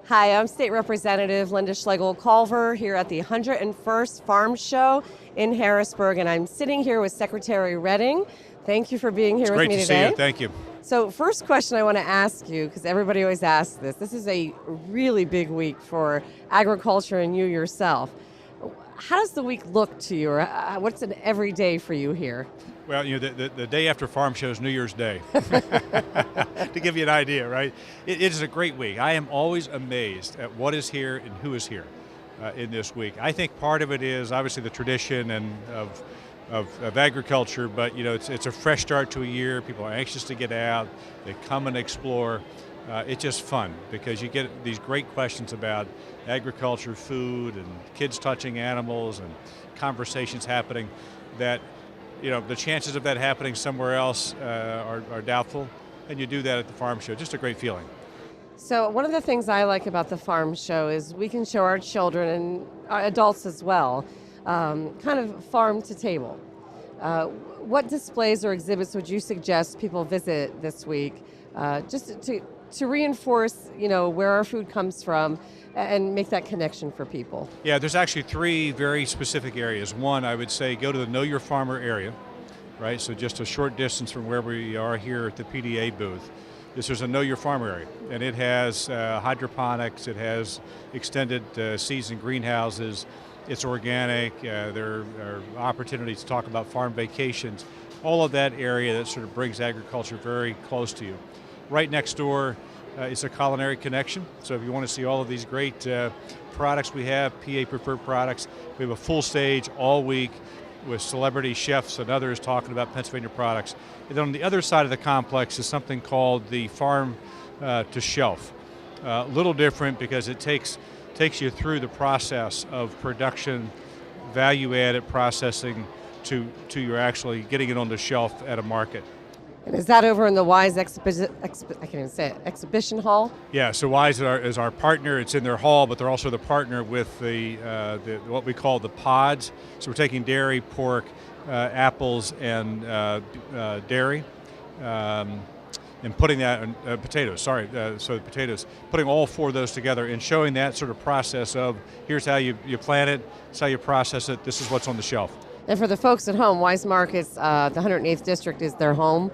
Hi, I'm State Representative Lynda Schlegel-Culver here at the 101st Farm Show in Harrisburg, and I'm sitting here with Secretary Redding. Thank you for being It's here with great me to today. see you. Thank you. So first question I want to ask you, because everybody always asks this. This is a really big week for agriculture and you yourself. How does the week look to you, or what's an everyday for you here? Well, the day after Farm Show is New Year's Day, to give you an idea, right? It is a great week. I am always amazed at what is here and who is here in this week. I think part of it is obviously the tradition and of agriculture, but it's a fresh start to a year. People are anxious to get out. They come and explore. It's just fun because you get these great questions about agriculture, food, and kids touching animals and conversations happening that, the chances of that happening somewhere else are doubtful, and you do that at the farm show. Just a great feeling. So one of the things I like about the farm show is we can show our children and our adults as well, kind of farm to table. What displays or exhibits would you suggest people visit this week, just to reinforce, where our food comes from and make that connection for people? Yeah, there's actually three very specific areas. One, I would say go to the Know Your Farmer area, right? So just a short distance from where we are here at the PDA booth. There's a Know Your Farmer area, and it has hydroponics, it has extended season greenhouses, it's organic, there are opportunities to talk about farm vacations, all of that area that sort of brings agriculture very close to you. Right next door is a culinary connection, so if you want to see all of these great products we have, PA preferred products, we have a full stage all week with celebrity chefs and others talking about Pennsylvania products. And then on the other side of the complex is something called the Farm to Shelf. A little different because it takes you through the process of production, value-added processing to you're actually getting it on the shelf at a market. And is that over in the Wise Exhibition Hall? Yeah, so Wise is our partner. It's in their hall, but they're also the partner with the what we call the pods. So we're taking dairy, pork, apples, and dairy, and putting that in potatoes. So potatoes, putting all four of those together and showing that sort of process of here's how you plant it, it's how you process it. This is what's on the shelf. And for the folks at home, Wise Markets, the 108th District is their home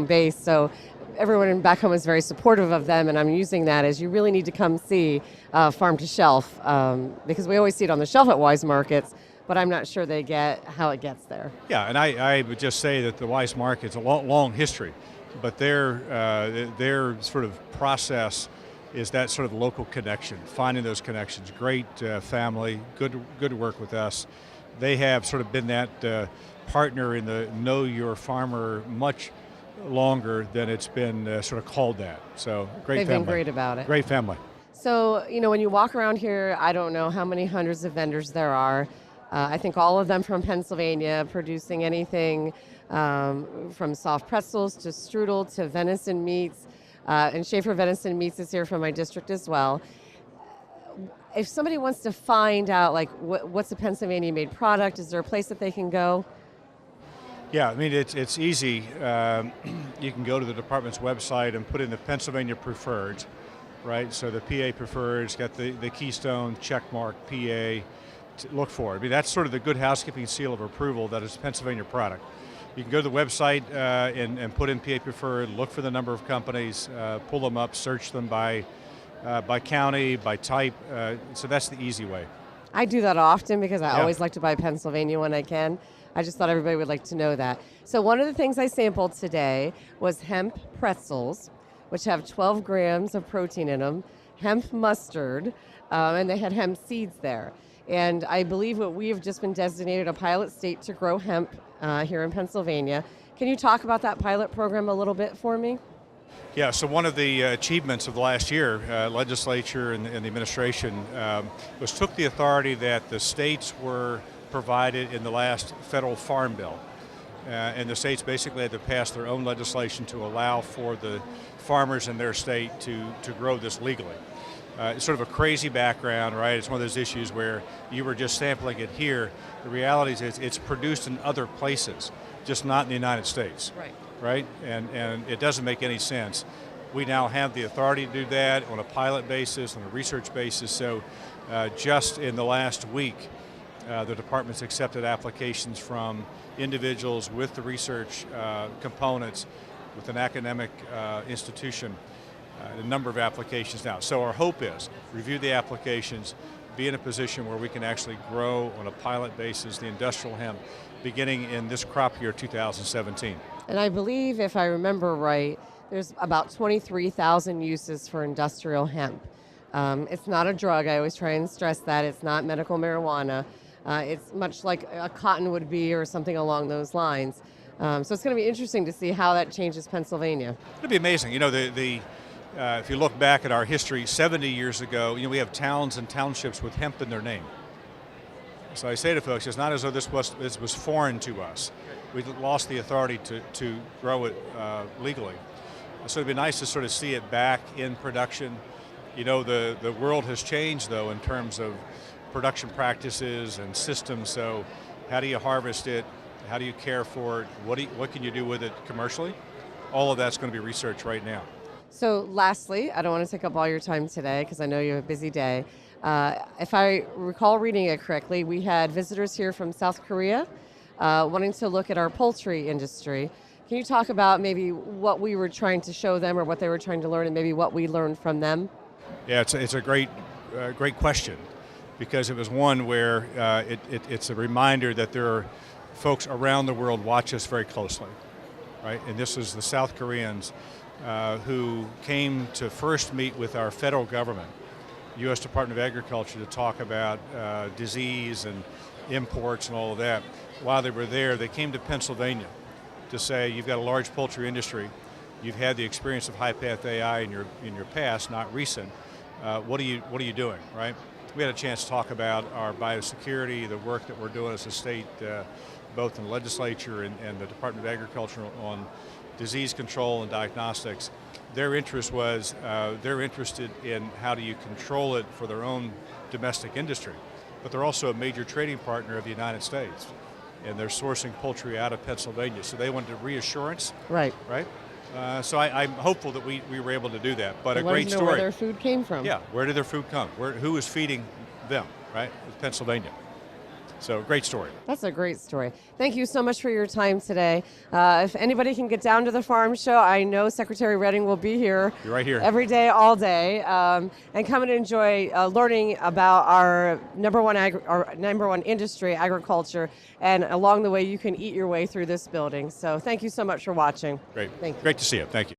base. So everyone back home is very supportive of them, and I'm using that as you really need to come see Farm to Shelf, because we always see it on the shelf at Wise Markets, but I'm not sure they get how it gets there. Yeah, and I would just say that the Wise Market's a long history, but their sort of process is that sort of local connection, finding those connections. Great family, good to work with us. They have sort of been that partner in the Know Your Farmer much longer than it's been sort of called that. So great They've family. been great about it. Great family. So, when you walk around here, I don't know how many hundreds of vendors there are. I think all of them from Pennsylvania, producing anything from soft pretzels to strudel to venison meats. And Schaefer Venison Meats is here from my district as well. If somebody wants to find out, what's a Pennsylvania-made product, is there a place that they can go? Yeah, I mean, it's easy. You can go to the department's website and put in the Pennsylvania Preferreds, right? So the PA Preferred's got the Keystone checkmark PA to look for. I mean, that's sort of the good housekeeping seal of approval that it's a Pennsylvania product. You can go to the website and put in PA Preferred, look for the number of companies, pull them up, search them by county, by type. So that's the easy way. I do that often because I always like to buy Pennsylvania when I can. I just thought everybody would like to know that. So one of the things I sampled today was hemp pretzels, which have 12 grams of protein in them, hemp mustard, and they had hemp seeds there. And I believe what we have just been designated a pilot state to grow hemp here in Pennsylvania. Can you talk about that pilot program a little bit for me? Yeah, so one of the achievements of the last year, legislature and the administration, took the authority that the states were provided in the last federal farm bill. And the states basically had to pass their own legislation to allow for the farmers in their state to grow this legally. It's sort of a crazy background, right? It's one of those issues where you were just sampling it here. The reality is it's produced in other places, just not in the United States. Right. Right? And it doesn't make any sense. We now have the authority to do that on a pilot basis, on a research basis. So just in the last week, the department's accepted applications from individuals with the research components, with an academic institution, a number of applications now. So our hope is review the applications, be in a position where we can actually grow on a pilot basis the industrial hemp beginning in this crop year 2017. And I believe, if I remember right, there's about 23,000 uses for industrial hemp. It's not a drug. I always try and stress that. It's not medical marijuana. It's much like a cotton would be or something along those lines. So it's going to be interesting to see how that changes Pennsylvania. It'll be amazing. You know, if you look back at our history, 70 years ago, you know, we have towns and townships with hemp in their name. So I say to folks, it's not as though this was foreign to us. We lost the authority to grow it legally. So it'd be nice to sort of see it back in production. You know, the world has changed, though, in terms of production practices and systems. So how do you harvest it? How do you care for it? What can you do with it commercially? All of that's going to be researched right now. So lastly, I don't want to take up all your time today because I know you have a busy day. If I recall reading it correctly, we had visitors here from South Korea wanting to look at our poultry industry. Can you talk about maybe what we were trying to show them or what they were trying to learn and maybe what we learned from them? Yeah, it's a great question, because it was one where it's a reminder that there are folks around the world watch us very closely, right? And this is the South Koreans who came to first meet with our federal government, U.S. Department of Agriculture, to talk about disease and imports and all of that. While they were there, they came to Pennsylvania to say, you've got a large poultry industry, you've had the experience of high-path AI in your past, not recent. What are you doing, right? We had a chance to talk about our biosecurity, the work that we're doing as a state, both in the legislature and the Department of Agriculture on disease control and diagnostics. Their interest was, they're interested in how do you control it for their own domestic industry, but they're also a major trading partner of the United States, and they're sourcing poultry out of Pennsylvania, so they wanted reassurance. Right. Right? So I'm hopeful that we were able to do that, but They a wanted great to know story. where their food came from. Yeah, where did their food come? Who is feeding them, right? It's Pennsylvania. So great story. That's a great story. Thank you so much for your time today. If anybody can get down to the farm show, I know Secretary Redding will be here. You're right here. Every day, all day. And come and enjoy learning about our number one industry, agriculture. And along the way, you can eat your way through this building. So thank you so much for watching. Great. Thank you. Great to see you. Thank you.